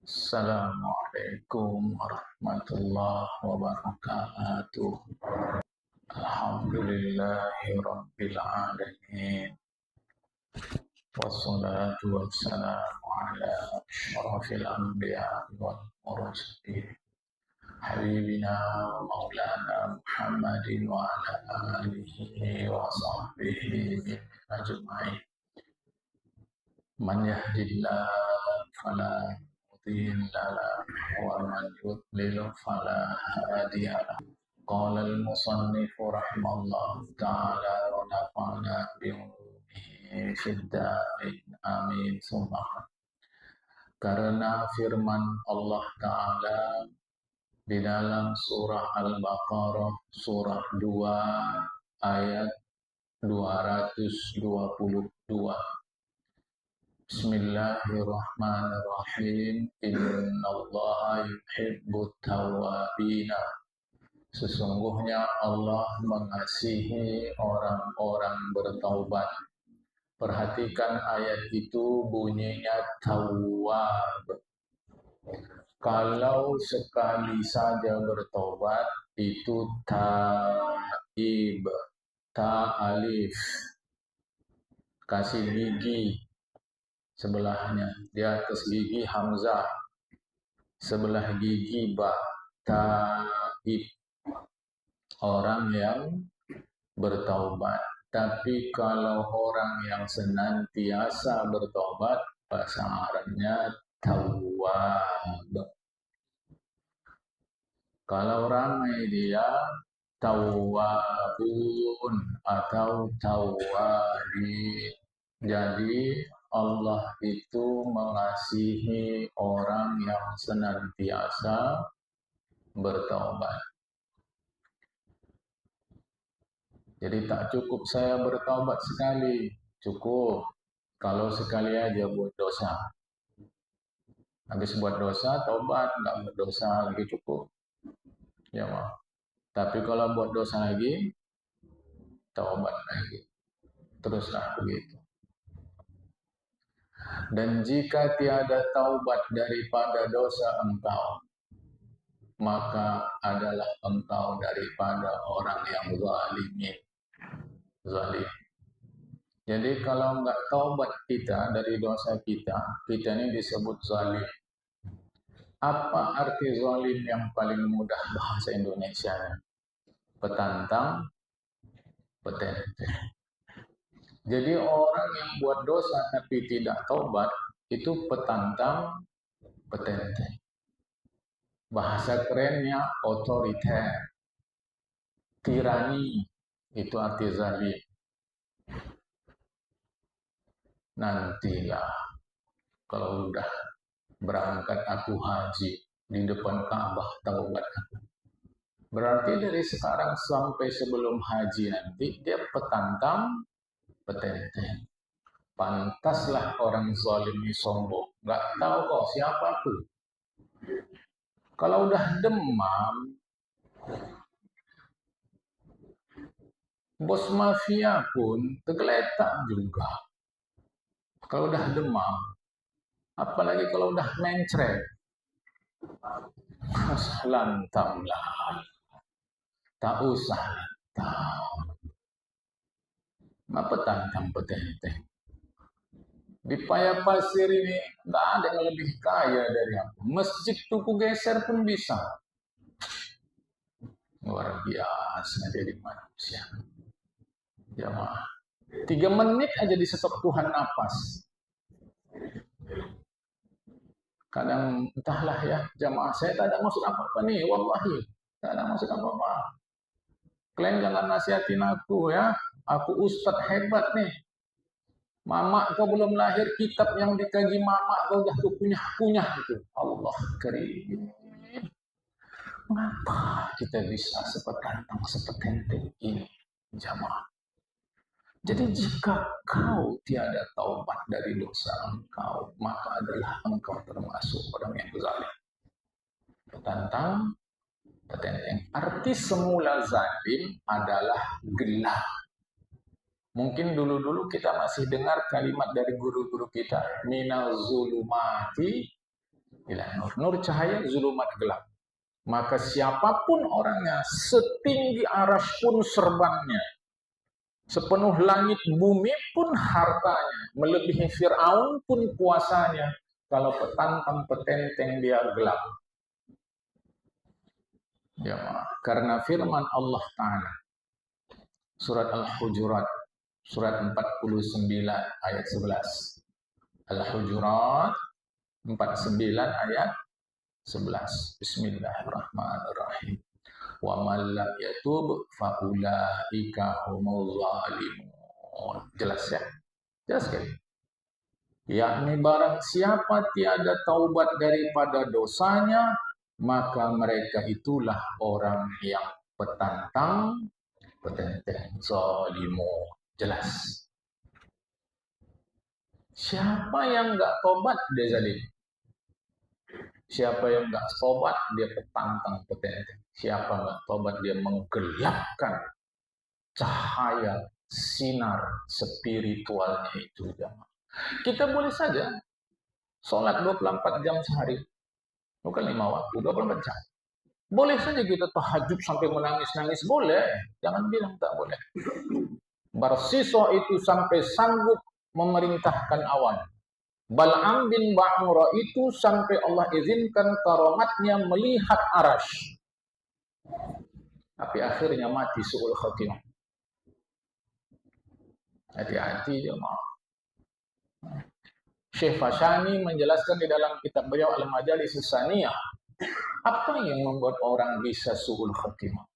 Assalamualaikum warahmatullahi wabarakatuh. Alhamdulillahi rabbil alamin. Wassalatu wassalamu ala asyrafil anbiya wal mursalin. Habibina wa maulana Muhammadin wa ala alihi wa sahbihi ajma'in. Man yahdihillahu fala mudilla lahu wa man yudlil fala hadiya lahu. Qala al-musannif rahimahullah ta'ala wa nafa'ana bi'ulumihi fid darin amin summa. Karena firman Allah Ta'ala di dalam surah Al-Baqarah surah 2 ayat 222. Bismillahirrahmanirrahim. Innallaha yuhibbut tawwabina. Sesungguhnya Allah mengasihi orang-orang bertaubat. Perhatikan ayat itu bunyinya tawwab. Kalau sekali saja bertobat itu taib, ta alif, kasih gigi sebelahnya, di atas gigi hamzah, sebelah gigi ba, taib, orang yang bertaubat. Tapi kalau orang yang senantiasa bertobat, bahasa Arabnya tawwab. Kalau ramai dia tawwabun atau tawwabin. Jadi Allah itu mengasihi orang yang senantiasa bertaubat. Jadi tak cukup saya bertaubat sekali, cukup kalau sekali aja buat dosa. Habis buat dosa, taubat, nggak berdosa lagi cukup. Ya maaf. Tapi kalau buat dosa lagi, taubat lagi. Teruslah begitu. Dan jika tiada taubat daripada dosa engkau, maka adalah engkau daripada orang yang zalim. Jadi kalau enggak taubat kita dari dosa kita, kita ini disebut zalim. Apa arti zalim yang paling mudah bahasa Indonesia? Petantang, petente. Jadi orang yang buat dosa tapi tidak taubat itu petantang, petente. Bahasa kerennya otoriter, tirani, itu arti zalim. Nantilah kalau udah berangkat aku haji di depan Ka'bah taubat aku. Berarti dari sekarang sampai sebelum haji nanti dia petantang, petente. Pantaslah orang zalim ini sombong. Nggak tahu kok siapa aku. Kalau udah demam, bos mafia pun tergeletak juga. Kalau udah demam, apalagi kalau udah mencret, lantamlah. Tak usah lantam. Apa tantang petente? Di Paya Pasir ini nggak ada yang lebih kaya dari aku. Masjid tuku geser pun bisa. Luar biasa jadi manusia. Jamaah. 3 menit aja di stop Tuhan napas. Kadang entahlah ya, jamaah saya tak ada maksud apa-apa nih, wallahi. Tak ada maksud apa-apa. Kalian jangan nasihatin aku ya. Aku ustadz hebat nih. Mama kau belum lahir, kitab yang dikaji mama kau udah kunyah-kunyah itu. Allah karim. Mengapa kita bisa sepetantang sepetenteng ini, jamaah? Jadi jika kau tiada taubat dari dosa engkau, maka adalah engkau termasuk orang yang zalim. Petantang, petenteng. Arti semula zalim adalah gelap. Mungkin dulu-dulu kita masih dengar kalimat dari guru-guru kita, minal zulumati ila nur. Nur cahaya, zulumat gelap. Maka siapapun orangnya, setinggi aras pun serbannya, sepenuh langit bumi pun hartanya, melebihi Fir'aun pun kuasanya, kalau petantang petenteng dia gelap. Ya, karena firman Allah Ta'ala surat Al-Hujurat surat 49 ayat 11. Al-Hujurat 49 ayat 11. Bismillahirrahmanirrahim. Wa man lam yatub fa ulaika humul zalimun. Jelas ya? Jelas sekali. Yakni barang siapa tiada taubat daripada dosanya, maka mereka itulah orang yang petantang, petenteng, zalimun. Jelas. Siapa yang enggak tobat, dia zalim. Siapa yang enggak tobat, dia petantang, petenteng. Siapa enggak tobat, dia menggelapkan cahaya sinar spiritualnya itu. Kita boleh saja sholat 24 jam sehari, bukan 5 waktu, 24 jam. Boleh saja kita tahajud sampai menangis-nangis, boleh. Jangan bilang tak boleh. Barsiso itu sampai sanggup memerintahkan awan. Bal'am bin Ba'ura itu sampai Allah izinkan karamatnya melihat arash. Tapi akhirnya mati su'ul khatimah. Hati-hati jemaah. Syekh Fashani menjelaskan di dalam kitab beliau Al-Majalis Saniyah, apa yang membuat orang bisa su'ul khatimah?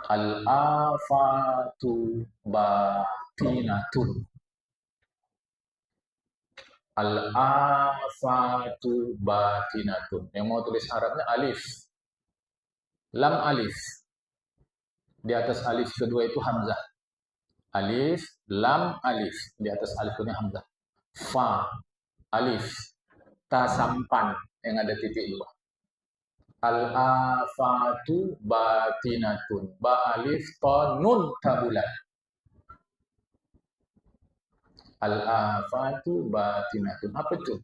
Al-afatu batinatun. Al-afatu batinatun. Yang mau tulis Arabnya alif. Lam alif. Di atas alif kedua itu hamzah. Alif, lam, alif. Di atas alif kedua hamzah. Fa, alif. Ta sampan yang ada titik dua. Al-afatu batinatun. Ba alif, ta nun tabulat. Al-afatu batinatun. Apa itu?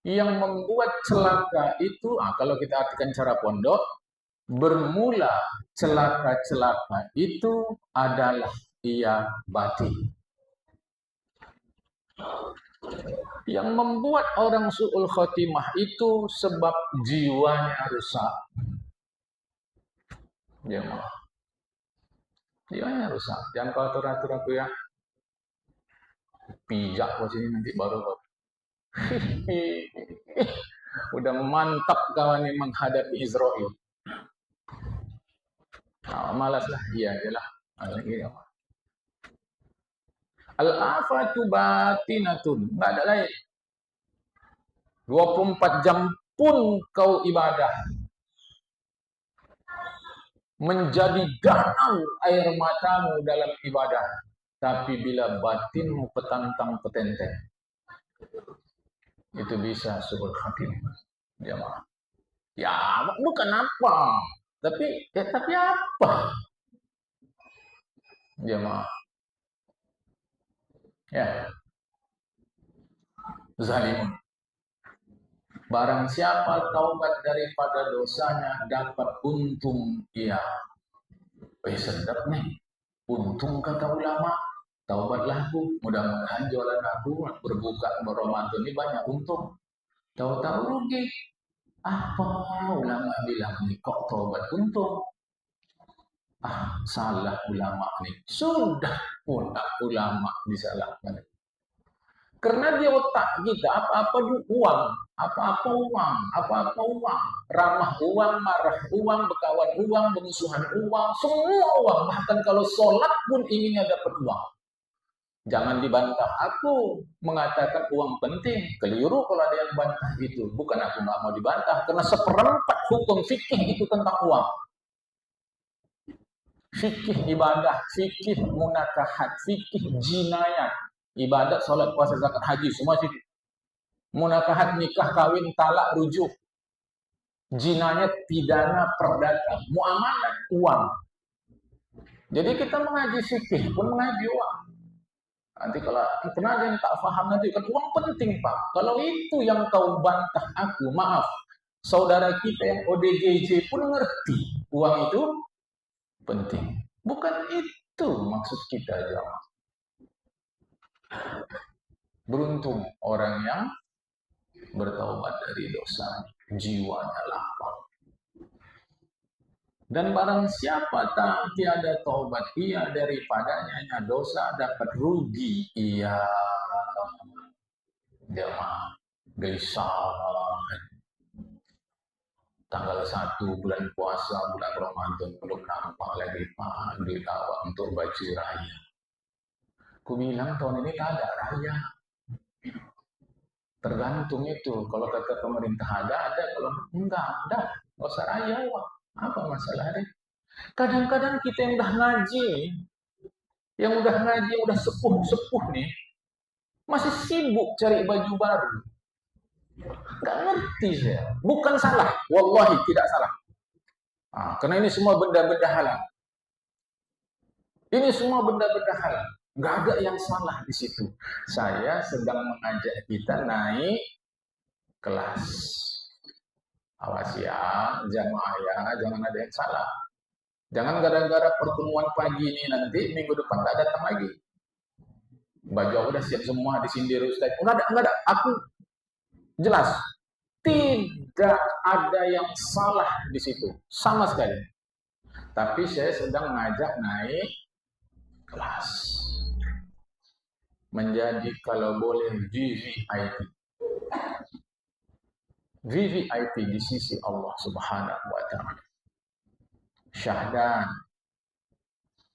Yang membuat celaka itu, kalau kita artikan cara pondok, bermula celaka-celaka itu adalah ia batin. Yang membuat orang su'ul khotimah itu sebab jiwanya rusak. Jiwanya rusak. Jangan kau atur-atur aku ya. Pijak kau sini nanti baru kau. Udah mantap kawan ini menghadapi Israel. Malaslah dia jelah. Al-afatu batinatun. Enggak ada lain. 24 jam pun kau ibadah. Menjadi danau air matamu dalam ibadah. Tapi bila batinmu petantang petenteng, itu bisa su'ul khatimah. Jemaah. Ya, bukan apa. Tapi apa? Jemaah. Ya. Zalimun. Barang siapa taubat daripada dosanya dapat untung ia. Sedap nih. Untung kata ulama. Taubatlah aku. Mudah-mudahan jualan aku berbuka Ramadan ini banyak untung. Tahu-tahu rugi. Apa ulama bilang nih kok taubat untung? Salah ulama nih. Sudah ulama disalahkan. Karena di otak kita apa-apa uang, apa-apa uang, apa-apa uang, ramah uang, marah uang, berkawan uang, bermusuhan uang, semua uang. Bahkan kalau sholat pun inginnya dapat uang. Jangan dibantah. Aku mengatakan uang penting. Keliru kalau ada yang bantah itu. Bukan aku nggak mau dibantah. Karena seperempat hukum fikih itu tentang uang. Fikih ibadah, fikih munakahat, fikih jinayat. Ibadat, sholat, puasa, zakat, haji, semua fikih. Munakahat, nikah, kawin, talak, rujuk. Jinayat, pidana, perdata. Muamalah, uang. Jadi kita mengaji fikih pun mengaji uang. Nanti kalau pernah ada yang tak paham nanti kan uang penting Pak. Kalau itu yang kau bantah aku, maaf. Saudara kita yang ODGJ pun ngerti uang itu penting. Bukan itu maksud kita ya. Beruntung orang yang bertaubat dari dosa, jiwanya lapang. Dan barang siapa tak tiada taubat ia daripadanya dosa dapat rugi ia jemaah gelisah tanggal 1 bulan puasa bulan Ramadan belum nampak lagi Pak duit awak untuk baju raya. Ku bilang tahun ini tak ada raya. Tergantung itu. Kalau kata pemerintah ada, kalau enggak ada. Nggak usah raya Pak. Apa masalahnya? Kadang-kadang kita yang udah ngaji, yang udah sepuh nih, masih sibuk cari baju baru. Nggak ngerti saya. Bukan salah, wallahi tidak salah. Karena ini semua benda-benda halal. Ini semua benda-benda halal. Nggak ada yang salah di situ. Saya sedang mengajak kita naik kelas. Awas ya, jamaah ya, jangan ada yang salah. Jangan gara-gara pertemuan pagi ini nanti minggu depan tak datang lagi. Baju aku udah siap semua disindir Ustaz. Enggak ada. Aku jelas tidak ada yang salah di situ sama sekali. Tapi saya sedang mengajak naik kelas. Menjadi kalau boleh VVIP. VVIP di sisi Allah Subhanahu wa taala. Syahdan.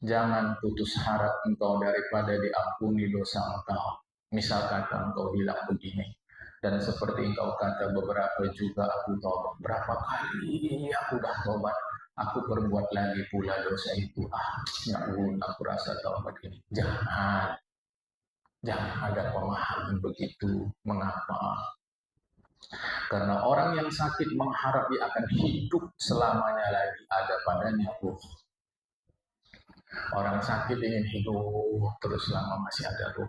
Jangan putus harap engkau daripada diampuni dosa engkau. Misal kata engkau bilang begini. Dan seperti engkau kata beberapa juga aku tobat. Berapa kali aku dah tobat. Aku perbuat lagi pula dosa itu. Nggak guna aku rasa tobat ini. Jangan ada pemahaman begitu. Mengapa? Karena orang yang sakit mengharap dia akan hidup selamanya lagi ada padanya ruh. Orang sakit ingin hidup terus selama masih ada ruh.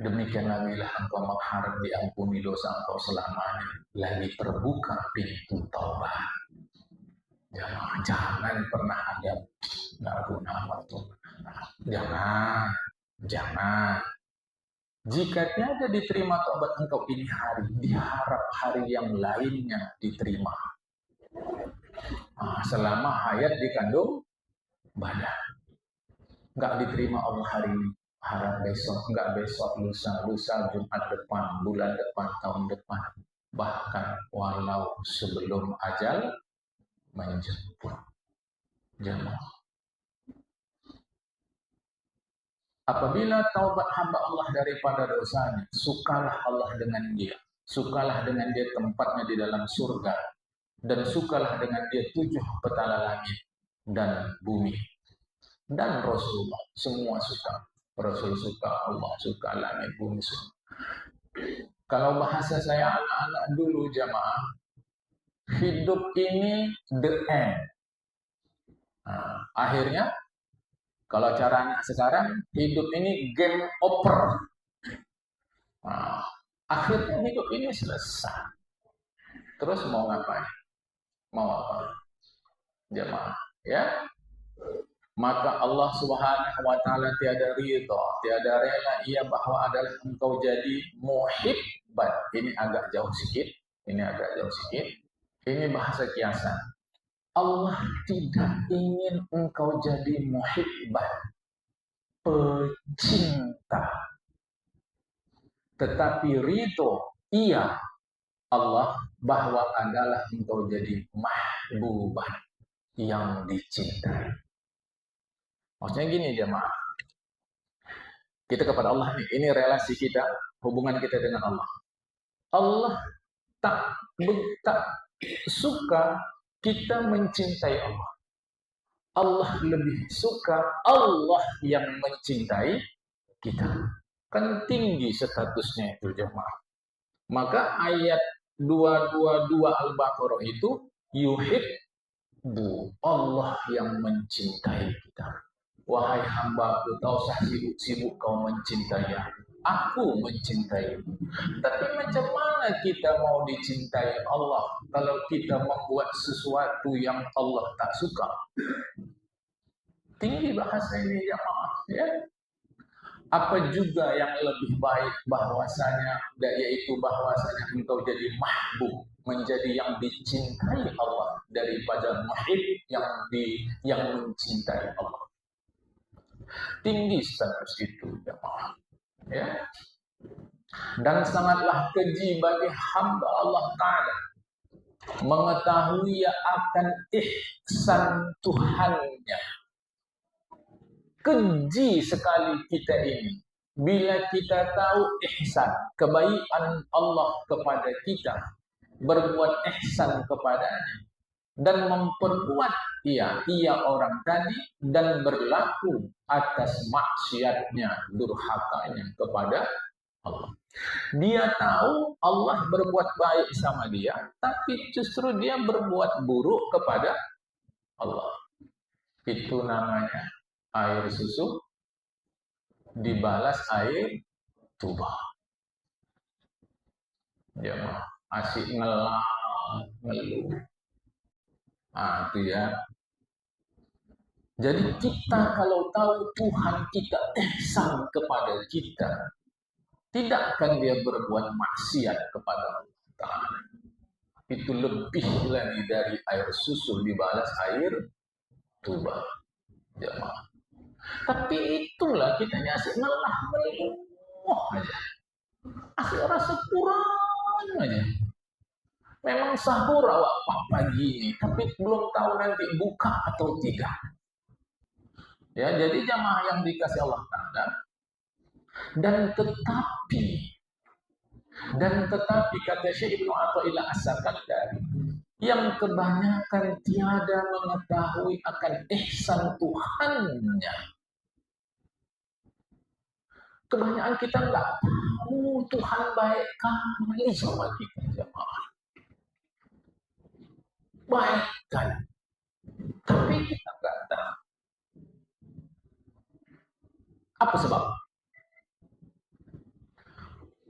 Demikianlah bila engkau mengharap diampuni dosa engkau selamanya, lagi terbuka pintu taubat. Jangan pernah ada nggak guna waktu. Jangan. Jika tiada diterima taubat engkau ini hari, diharap hari yang lainnya diterima. Selama hayat dikandung badan. Nggak diterima Allah hari ini, harap besok, nggak besok, lusa, Jumat depan, bulan depan, tahun depan. Bahkan walau sebelum ajal menjemput. Jemaah. Apabila taubat hamba Allah daripada dosanya, sukalah Allah dengan dia. Sukalah dengan dia tempatnya di dalam surga. Dan sukalah dengan dia 7 petala langit dan bumi. Dan Rasulullah, semua suka. Rasul suka, Allah suka, langit, bumi suka. Kalau bahasa saya anak-anak dulu jamaah, hidup ini the end. Akhirnya, kalau cara anak sekarang, hidup ini game over. Akhirnya hidup ini selesai. Terus mau ngapain? Mau apa? Jemaah, ya. Maka Allah Subhanahu wa taala tiada ridha, tiada rela ia bahwa adalah engkau jadi muhibban. Ini agak jauh sikit. Ini bahasa kiasan. Allah tidak ingin engkau jadi muhibban, pecinta. Tetapi ridho ia Allah bahwa adalah engkau jadi mahbuban, yang dicintai. Maksudnya gini jemaah. Kita kepada Allah nih, ini relasi kita, hubungan kita dengan Allah. Allah tak suka kita mencintai Allah. Allah lebih suka Allah yang mencintai kita. Kan tinggi statusnya itu jemaah. Maka ayat 222 Al-Baqarah itu yuhibbu, Allah yang mencintai kita. wahai hambaku, tak usah sibuk-sibuk kau mencintai aku mencintai. Tapi macam mana kita mau dicintai Allah kalau kita membuat sesuatu yang Allah tak suka? Tinggi bahasa ini jemaah, ya. Apa juga yang lebih baik bahwasanya, yaitu bahwasanya engkau jadi mahbub, menjadi yang dicintai Allah daripada muhib yang mencintai Allah. Tinggi status itu jemaah, ya. Dan sangatlah keji bagi hamba Allah Ta'ala mengetahui akan ihsan Tuhannya. Keji sekali kita ini bila kita tahu ihsan, kebaikan Allah kepada kita, berbuat ihsan kepadanya dan memperbuat ia orang tadi dan berlaku atas maksiatnya, durhakanya kepada Allah. Dia tahu Allah berbuat baik sama dia, tapi justru dia berbuat buruk kepada Allah. Itu namanya air susu dibalas air tuba. Jemaah, asyik ngeluh. Itu ya. Jadi kita kalau tahu Tuhan kita ihsan kepada kita, tidak akan dia berbuat maksiat kepada Allah Ta'ala. Itu lebih lagi dari air susu dibalas air tuba. Jemaah. Tapi itulah kita asik ngeluh aja. Asik rasa kurang aja. Memang sahur awak pagi ini, tapi belum tahu nanti buka atau tidak. Ya, jadi jamaah yang dikasih Allah Ta'ala. Dan tetapi kata Syekh Ibnu Athaillah As-Sakandari, yang kebanyakan tiada mengetahui akan ihsan Tuhannya. Kebanyakan kita nggak tahu Tuhan baik kali sama kita jemaah. Baik kan, tapi kita nggak tahu. Apa sebab?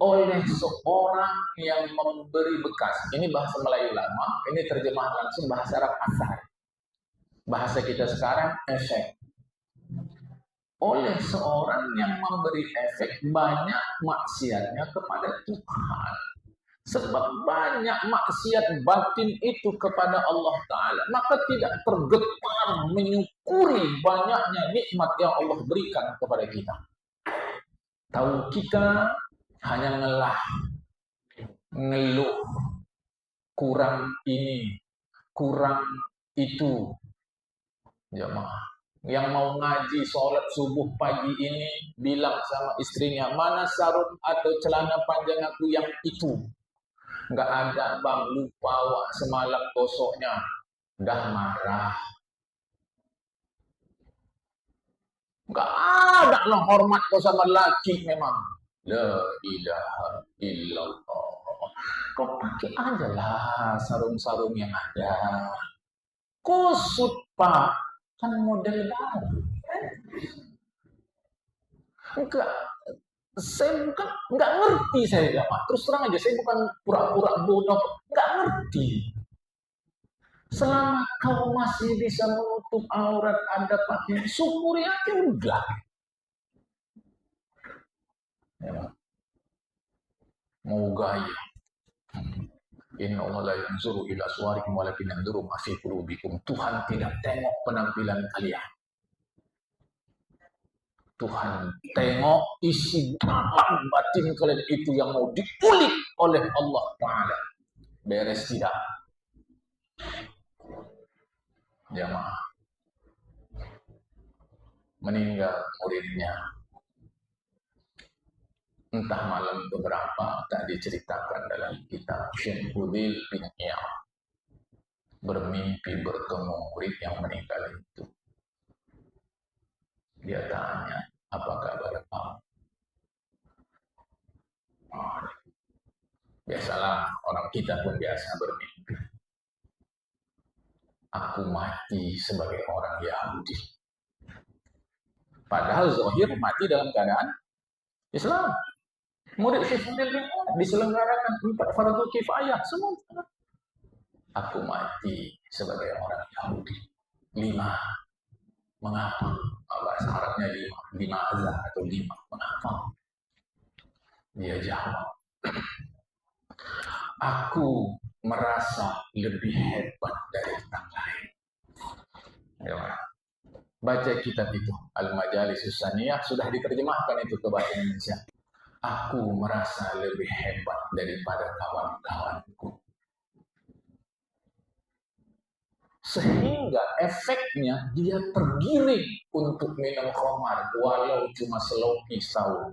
Oleh seorang yang memberi bekas. Ini bahasa Melayu lama, ini terjemahan langsung bahasa Arab asal. Bahasa kita sekarang efek. Oleh seorang yang memberi efek banyak maksiatnya kepada Tuhan. Sebab banyak maksiat batin itu kepada Allah Ta'ala, maka tidak tergetar menyukuri banyaknya nikmat yang Allah berikan kepada kita. Tahu kita hanya ngeluh, kurang ini, kurang itu. Jemaah yang mau ngaji sholat subuh pagi ini bilang sama istrinya, mana sarung atau celana panjang aku yang itu? Nggak ada bang, lupa wak semalam gosoknya. Dah marah. Nggak ada lah hormat kau sama laki memang. La ilaha illallah. Kau pakai aja lah sarung-sarung yang ada. Kusut pak. Kan model baru. Saya nggak ngerti saya Pak. Terus terang aja, saya bukan pura-pura bodoh, nggak ngerti. Selama kau masih bisa menutup aurat Anda pakai, syukuri aja udah. Ya, mau gaya. Inna Allah la yanzuru ila suwarikum walakin yanzuru ma fi qulubikum. Tuhan tidak tengok penampilan kalian. Tuhan tengok isi dalam batin kalian itu yang mau diulik oleh Allah Ta'ala. Beres tidak? Jamaah. Meninggal muridnya. Entah malam beberapa tak diceritakan dalam kitab Syekh Fudil bin Iyad. Bermimpi bertemu murid yang meninggal itu. Dia tanya, apa kabar kamu? Biasalah, orang kita pun biasa bermimpi. Aku mati sebagai orang Yahudi. Padahal zahir mati dalam keadaan Islam. Murid Syekh diselenggarakan 4 fardu kifayah semua. Aku mati sebagai orang Yahudi. 5. Mengapa? Bahasa Arabnya 5 azah atau 5. Mengapa? Dia jawab, aku merasa lebih hebat dari orang lain. Ya, baca kitab itu, Al-Majalisus Saniyah, sudah diterjemahkan itu ke bahasa Indonesia. Aku merasa lebih hebat daripada kawan-kawanku. Sehingga efeknya dia tergiring untuk minum khamar walau cuma seloki setahun.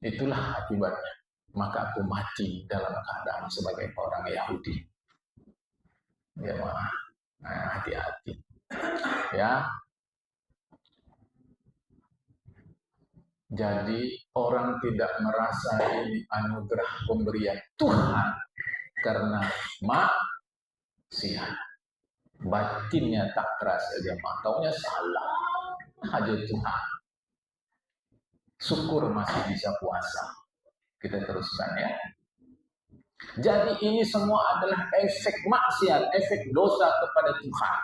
Itulah akibatnya. Maka aku mati dalam keadaan sebagai orang Yahudi. Ya, hati-hati. Ya. Jadi orang tidak merasa ini anugerah pemberian Tuhan karena maksiat. Batinnya tak terasa jemaah, taunya salah aja Tuhan. Syukur masih bisa puasa. Kita teruskan ya. Jadi ini semua adalah efek maksiat, efek dosa kepada Tuhan.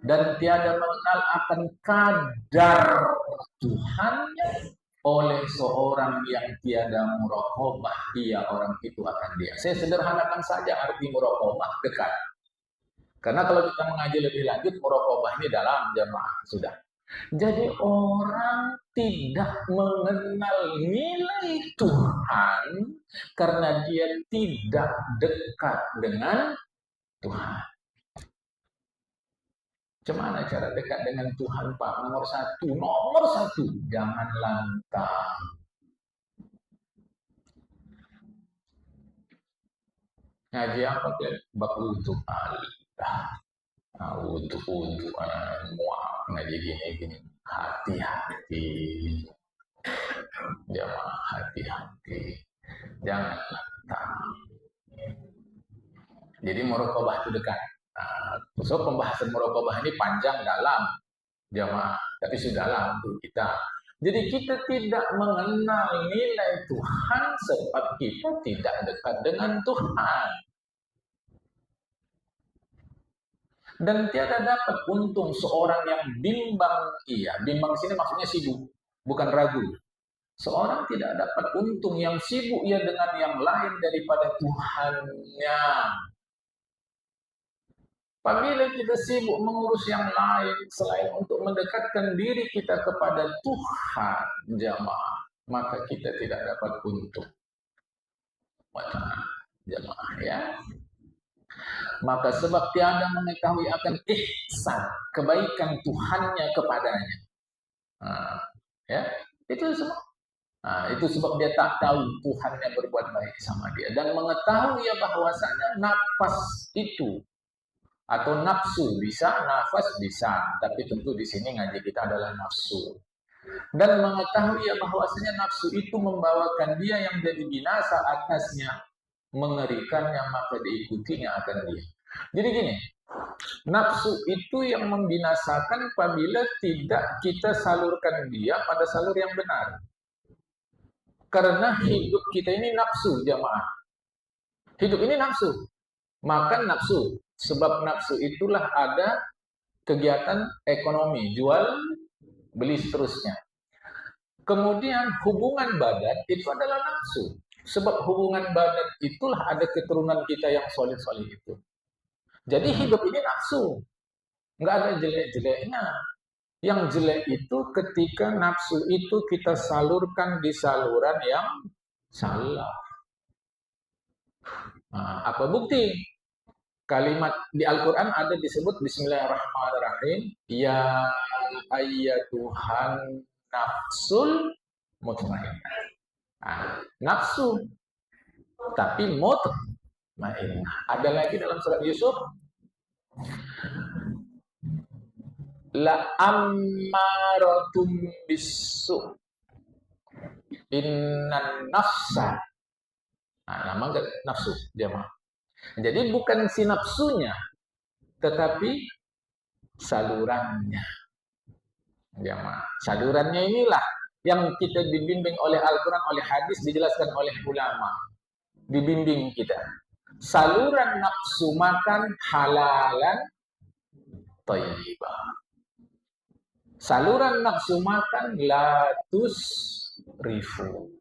Dan tiada mengenal akan kadar Tuhannya oleh seorang yang tiada muraqabah, dia orang itu akan dia. Saya sederhanakan saja arti muraqabah, dekat. Karena kalau kita mengaji lebih lanjut, muraqabah ini dalam jamaah sudah. Jadi orang tidak mengenal nilai Tuhan karena dia tidak dekat dengan Tuhan. Gimana cara dekat dengan Tuhan, Pak? Nomor satu, jangan lantang. Ngaji apa ke? Bab untuk Allah. Untuk muak ngaji gini. Hati-hati. Jamaah hati-hati. Jangan lantang. Jadi muraqabah itu dekat. So pembahasan muraqabah ini panjang dalam jamaah, tapi sudah dalam untuk kita. Jadi kita tidak mengenal nilai Tuhan sebab kita tidak dekat dengan Tuhan. Dan tiada dapat untung seorang yang bimbang, bimbang sini maksudnya sibuk, bukan ragu. Seorang tidak dapat untung yang sibuk ia dengan yang lain daripada Tuhannya. Apabila kita sibuk mengurus yang lain selain untuk mendekatkan diri kita kepada Tuhan, jamaah, maka kita tidak dapat untung. Jamaah ya. Maka sebab tiada mengetahui akan ihsan, kebaikan Tuhannya kepadanya. Ya, itu semua. Itu sebab dia tak tahu Tuhan yang berbuat baik sama dia dan mengetahui ya bahwasanya nafas itu atau nafsu bisa, nafas bisa, tapi tentu di sini ngaji kita adalah nafsu. Dan mengetahui ya bahwasanya nafsu itu membawakan dia yang jadi binasa atasnya, mengerikannya maka diikutinya akan dia. Jadi gini, nafsu itu yang membinasakan apabila tidak kita salurkan dia pada salur yang benar. Karena hidup kita ini nafsu, jamaah. Hidup ini nafsu. Makan nafsu. Sebab nafsu itulah ada kegiatan ekonomi, jual, beli seterusnya. Kemudian hubungan badan itu adalah nafsu. Sebab hubungan badan itulah ada keturunan kita yang solid-solid itu. Jadi hidup ini nafsu. Nggak ada jelek-jeleknya. Yang jelek itu ketika nafsu itu kita salurkan di saluran yang salah. Apa bukti? Kalimat di Al-Quran ada disebut Bismillahirrahmanirrahim. Ya ayyatuhan nafsul mutmainnah. Nafsu. Tapi mutmainnah. Ada lagi dalam surat Yusuf. La ammaratum bisu. Innan nafsa. Nama nafsu jemaah. Jadi bukan si nafsunya, tetapi salurannya. Jamaah. Salurannya inilah yang kita dibimbing oleh Al-Quran, oleh hadis, dijelaskan oleh ulama. Dibimbing kita. Saluran nafsu makan halalan thayyibah. Saluran nafsu makan latus rifu.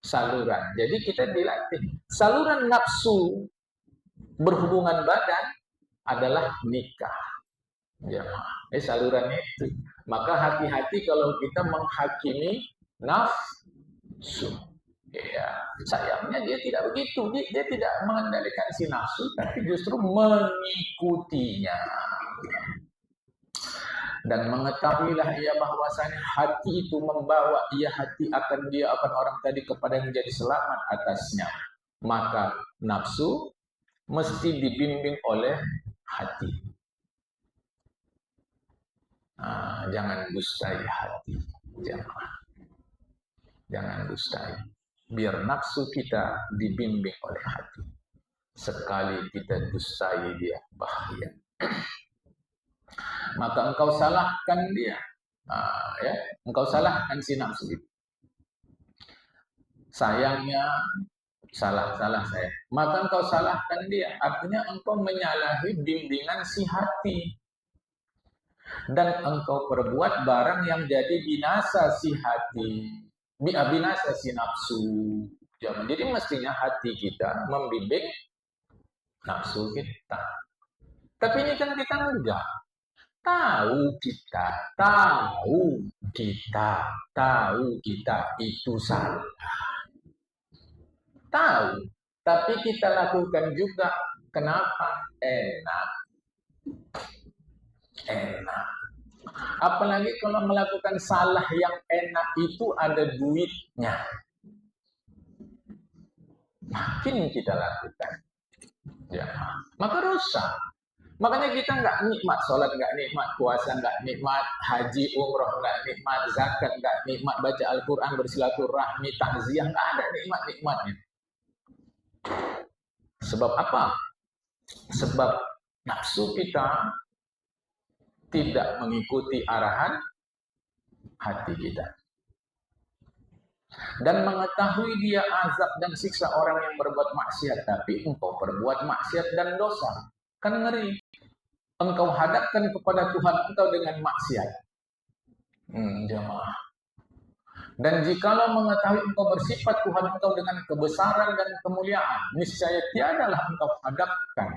Saluran. Jadi kita dilatih. Saluran nafsu berhubungan badan adalah nikah. Ya, salurannya itu. Maka hati-hati kalau kita menghakimi nafsu. Ya, sayangnya dia tidak begitu. Dia tidak mengendalikan si nafsu, tapi justru mengikutinya. Dan mengetahuilah ia bahwasanya hati itu membawa hati akan orang tadi kepada yang menjadi selamat atasnya. Maka nafsu mesti dibimbing oleh hati. Jangan dustai hati. Jangan dustai. Biar nafsu kita dibimbing oleh hati. Sekali kita dustai dia, bahaya. Maka engkau salahkan dia. Engkau salahkan si nafsu itu. Sayangnya salah saya. Maka engkau salahkan dia. Artinya engkau menyalahi bimbingan si hati. Dan engkau perbuat barang yang jadi binasa si hati, binasa si nafsu. Jadi mestinya hati kita membimbing nafsu kita. Tapi ini kan kita enggak. Tahu kita itu salah. Tahu, tapi kita lakukan juga. Kenapa? Enak. Apalagi kalau melakukan salah yang enak itu ada duitnya. Makin kita lakukan. Ya, maka rusak. Makanya kita nggak nikmat sholat, nggak nikmat puasa, nggak nikmat haji, umroh, nggak nikmat zakat, nggak nikmat baca Al-Quran, bersilaturahmi, takziah, nggak ada nikmat-nikmatnya. Sebab apa? Sebab nafsu kita tidak mengikuti arahan hati kita. Dan mengetahui dia azab dan siksa orang yang berbuat maksiat, tapi engkau berbuat maksiat dan dosa. Kan ngeri. Engkau hadapkan kepada Tuhan engkau dengan maksiat. Jamaah. Dan jikalau mengetahui engkau bersifat Tuhan engkau dengan kebesaran dan kemuliaan, niscaya tiadalah engkau hadapkan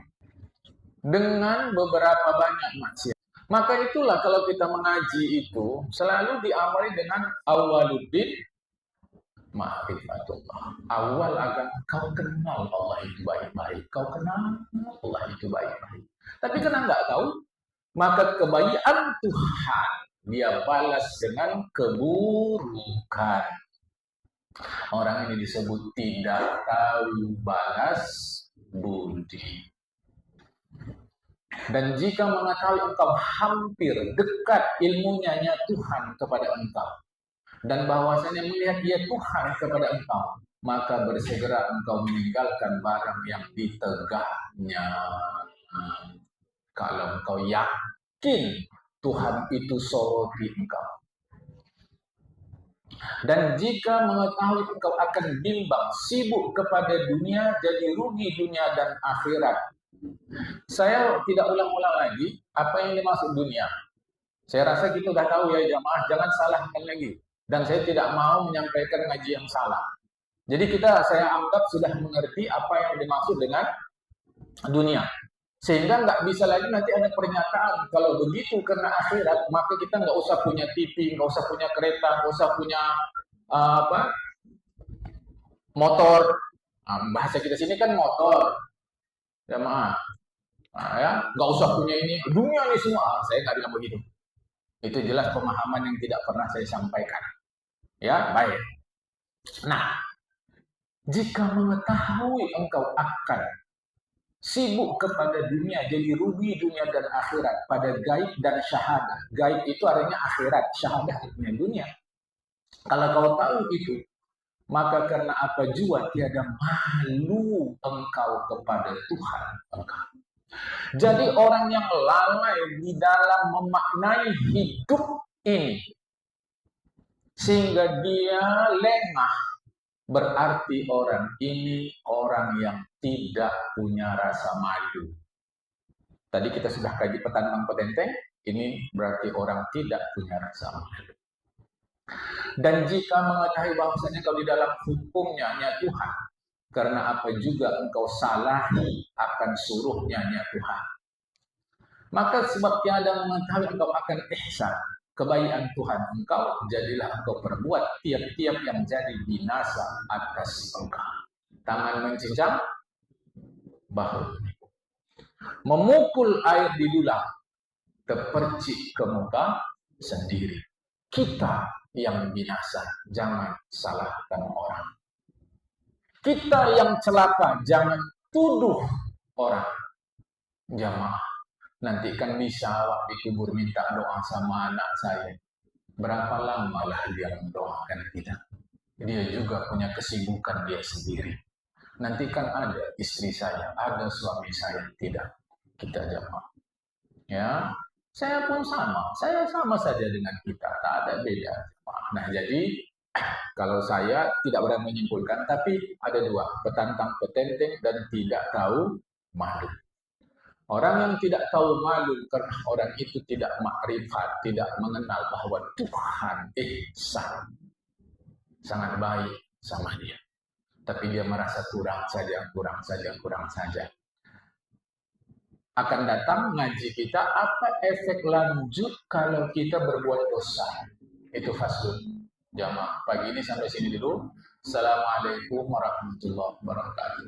dengan beberapa banyak maksiat. Maka itulah kalau kita mengaji itu selalu diawali dengan awaluddin ma'rifatullah. Awal agar kau kenal Allah itu baik-baik. Kau kenal Allah itu baik-baik. Tapi karena nggak tahu, maka kebaikan Tuhan dia balas dengan keburukan. Orang ini disebut tidak tahu balas budi. Dan jika mengetahui engkau hampir dekat ilmunya Tuhan kepada engkau, dan bahwasanya melihat dia Tuhan kepada engkau, maka bersegera engkau meninggalkan barang yang ditegaknya. Kalau engkau yakin Tuhan itu soroti engkau. Dan jika mengetahui engkau akan bimbang, sibuk kepada dunia, jadi rugi dunia dan akhirat. Saya tidak ulang-ulang lagi apa yang dimaksud dunia. Saya rasa kita sudah tahu ya jamaah, jangan salahkan lagi. Dan saya tidak mau menyampaikan ngaji yang salah. Jadi saya anggap sudah mengerti apa yang dimaksud dengan dunia. Sehingga nggak bisa lagi nanti ada pernyataan, kalau begitu karena akhirat, maka kita nggak usah punya TV, nggak usah punya kereta, nggak usah punya motor. Bahasa kita sini kan motor. Jamaah, nggak usah punya ini, dunia ini semua. Saya nggak bilang begitu. Itu jelas pemahaman yang tidak pernah saya sampaikan. Ya, baik. Nah, jika mengetahui engkau akan sibuk kepada dunia, jadi rugi dunia dan akhirat, pada gaib dan syahadah. Gaib itu artinya akhirat, syahadah artinya dunia. Kalau kau tahu itu, maka karena apa jua tiada malu engkau kepada Tuhan engkau. Jadi orang yang lalai di dalam memaknai hidup ini, sehingga dia lengah, berarti orang ini orang yang tidak punya rasa malu. Tadi kita sudah kaji petantang petenteng, ini berarti orang tidak punya rasa malu. Dan jika mengetahui bahwasanya kau di dalam hukumnya Tuhan, karena apa juga engkau salahi akan suruhnya Tuhan, maka sebab tiada mengetahui engkau akan ihsan, kebaikan Tuhan engkau, jadilah engkau perbuat tiap-tiap yang jadi binasa atas engkau. Tangan mencincang, bahu memukul air di dulang, terpercik ke muka sendiri. Kita yang binasa, jangan salahkan orang. Kita yang celaka, jangan tuduh orang. Jamaah, nanti kan bisa dikubur minta doa sama anak saya. Berapa lama lah dia mendoakan kita? Dia juga punya kesibukan dia sendiri. Nanti kan ada istri saya, ada suami saya, tidak. Kita jamaah. Ya, saya pun sama. Saya sama saja dengan kita, tak ada beda. Nah, jadi kalau saya tidak berani menyimpulkan, tapi ada dua, petantang petenteng dan tidak tahu malu. Orang yang tidak tahu malu karena orang itu tidak makrifat, tidak mengenal bahwa Tuhan ihsan, sangat baik sama dia. Tapi dia merasa kurang saja. Akan datang ngaji kita, apa efek lanjut kalau kita berbuat dosa? Itu faslun. Jamaah, pagi ini sampai sini dulu. Assalamualaikum warahmatullahi wabarakatuh.